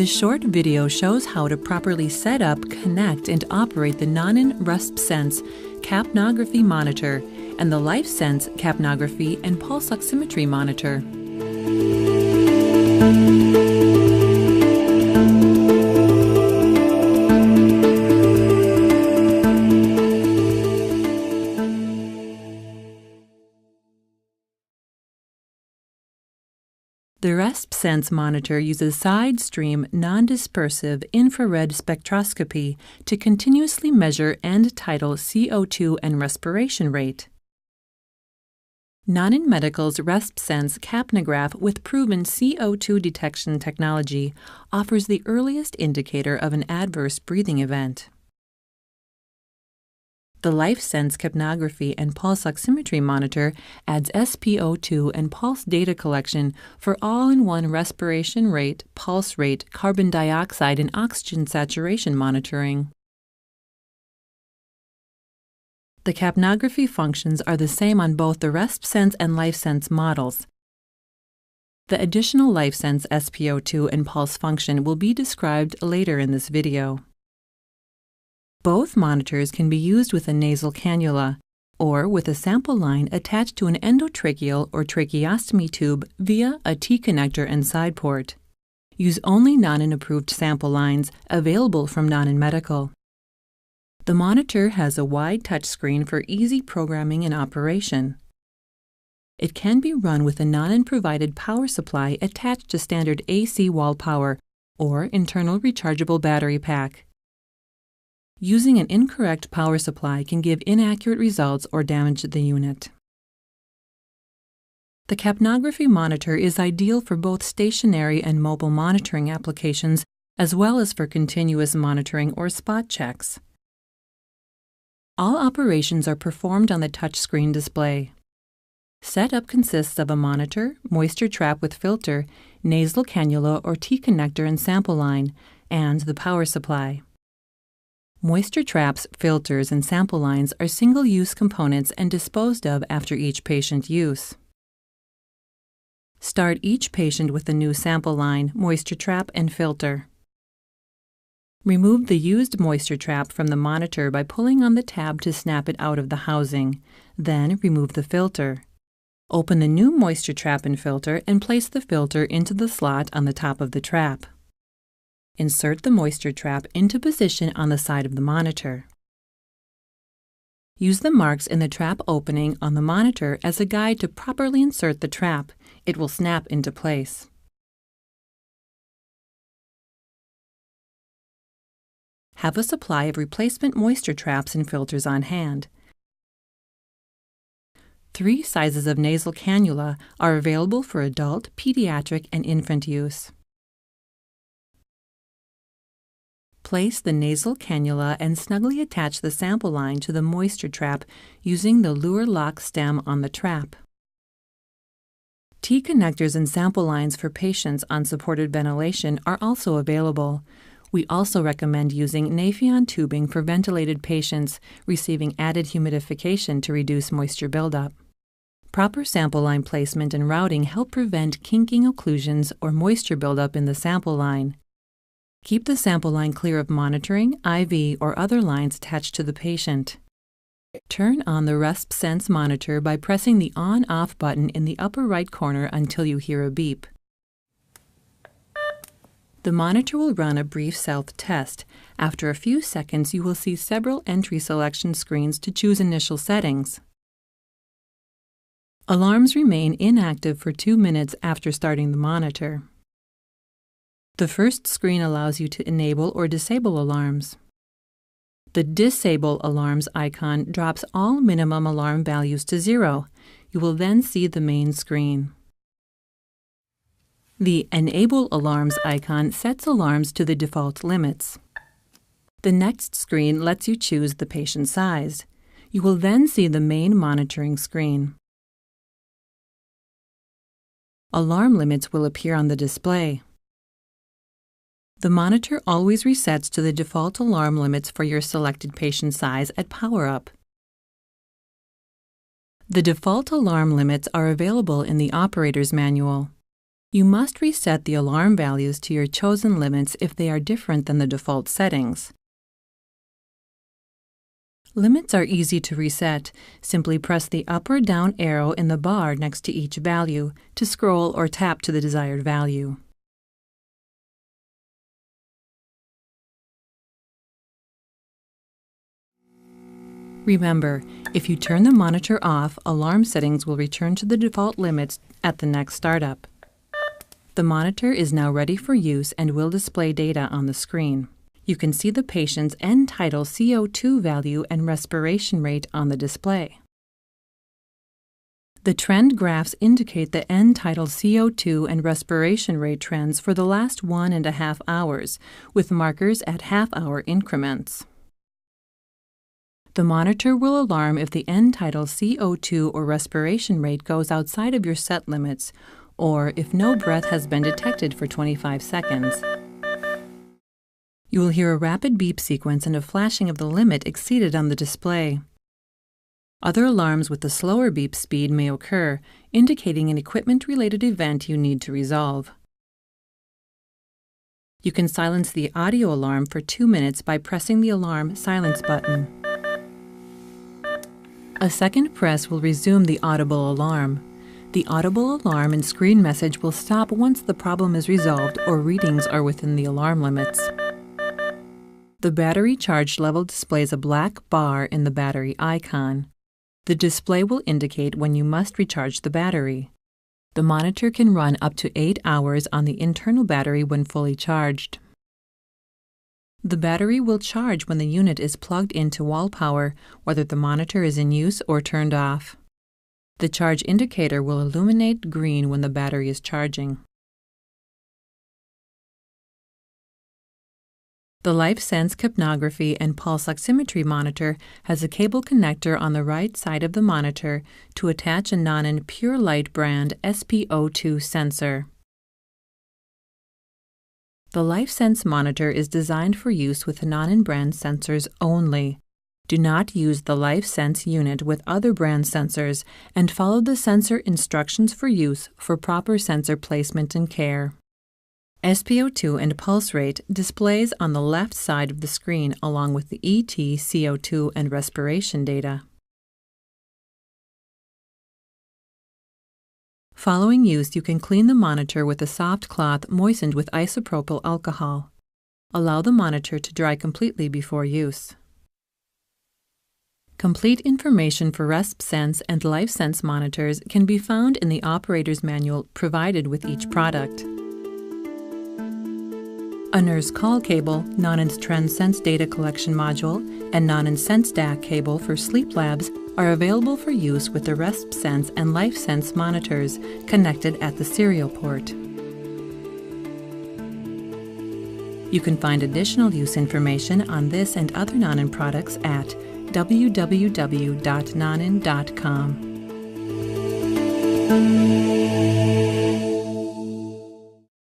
This short video shows how to properly set up, connect, and operate the Nonin LifeSense capnography monitor and the LifeSense capnography and pulsioximetry monitor. The LifeSense monitor uses Sidestream non-dispersive infrared spectroscopy to continuously measure and title SpO2 and respiration rate. Nonin Medical's LifeSense capnograph with proven SpO2 detection technology offers the earliest indicator of an adverse breathing event. The LifeSense capnography and pulsioximetry monitor adds SpO2 and pulse data collection for all-in-one respiration rate, pulse rate, carbon dioxide, and oxygen saturation monitoring. The capnography functions are the same on both the LifeSense and LifeSense models. The additional LifeSense SpO2 and pulse function will be described later in this video. Both monitors can be used with a nasal cannula or with a sample line attached to an endotracheal or tracheostomy tube via a T-connector and side port. Use only Nonin-approved sample lines available from Nonin Medical. The monitor has a wide touchscreen for easy programming and operation. It can be run with a Nonin-provided power supply attached to standard AC wall power or internal rechargeable battery pack. Using an incorrect power supply can give inaccurate results or damage the unit. The capnography monitor is ideal for both stationary and mobile monitoring applications, as well as for continuous monitoring or spot checks. All operations are performed on the touchscreen display. Setup consists of a monitor, moisture trap with filter, nasal cannula or T-connector and sample line, and the power supply. Moisture traps, filters, and sample lines are single-use components and disposed of after each patient use. Start each patient with a new sample line, moisture trap, and filter. Remove the used moisture trap from the monitor by pulling on the tab to snap it out of the housing. Then remove the filter. Open the new moisture trap and filter and place the filter into the slot on the top of the trap. Insert the moisture trap into position on the side of the monitor. Use the marks in the trap opening on the monitor as a guide to properly insert the trap. It will snap into place. Have a supply of replacement moisture traps and filters on hand. 3 sizes of nasal cannula are available for adult, pediatric, and infant use. Place the nasal cannula and snugly attach the sample line to the moisture trap using the lure lock stem on the trap. T-connectors and sample lines for patients on supported ventilation are also available. We also recommend using Nafion tubing for ventilated patients receiving added humidification to reduce moisture buildup. Proper sample line placement and routing help prevent kinking occlusions or moisture buildup in the sample line. Keep the sample line clear of monitoring, IV, or other lines attached to the patient. Turn on the LifeSense monitor by pressing the on-off button in the upper right corner until you hear a beep. The monitor will run a brief self-test. After a few seconds, you will see several entry selection screens to choose initial settings. Alarms remain inactive for 2 minutes after starting the monitor. The first screen allows you to enable or disable alarms. The Disable Alarms icon drops all minimum alarm values to 0. You will then see the main screen. The Enable Alarms icon sets alarms to the default limits. The next screen lets you choose the patient size. You will then see the main monitoring screen. Alarm limits will appear on the display. The monitor always resets to the default alarm limits for your selected patient size at power-up. The default alarm limits are available in the operator's manual. You must reset the alarm values to your chosen limits if they are different than the default settings. Limits are easy to reset. Simply press the up or down arrow in the bar next to each value to scroll or tap to the desired value. Remember, if you turn the monitor off, alarm settings will return to the default limits at the next startup. The monitor is now ready for use and will display data on the screen. You can see the patient's end tidal SpO2 value and respiration rate on the display. The trend graphs indicate the end tidal SpO2 and respiration rate trends for the last 1.5 hours, with markers at half-hour increments. The monitor will alarm if the end tidal SpO2 or respiration rate goes outside of your set limits, or if no breath has been detected for 25 seconds. You will hear a rapid beep sequence and a flashing of the limit exceeded on the display. Other alarms with a slower beep speed may occur, indicating an equipment-related event you need to resolve. You can silence the audio alarm for 2 minutes by pressing the alarm silence button. A second press will resume the audible alarm. The audible alarm and screen message will stop once the problem is resolved or readings are within the alarm limits. The battery charge level displays a black bar in the battery icon. The display will indicate when you must recharge the battery. The monitor can run up to 8 hours on the internal battery when fully charged. The battery will charge when the unit is plugged into wall power, whether the monitor is in use or turned off. The charge indicator will illuminate green when the battery is charging. The LifeSense capnography and pulse oximetry monitor has a cable connector on the right side of the monitor to attach a Nonin Pure Light brand SpO2 sensor. The LifeSense monitor is designed for use with Nonin brand sensors only. Do not use the LifeSense unit with other brand sensors and follow the sensor instructions for use for proper sensor placement and care. SpO2 and pulse rate displays on the left side of the screen along with the ET, CO2, and respiration data. Following use, you can clean the monitor with a soft cloth moistened with isopropyl alcohol. Allow the monitor to dry completely before use. Complete information for RespSense and LifeSense monitors can be found in the operator's manual provided with each product. A nurse call cable, Nonin's TrendSense data collection module, and Nonin's SenseDAC cable for sleep labs are available for use with the RespSense and LifeSense monitors connected at the serial port. You can find additional use information on this and other Nonin products at www.nonin.com.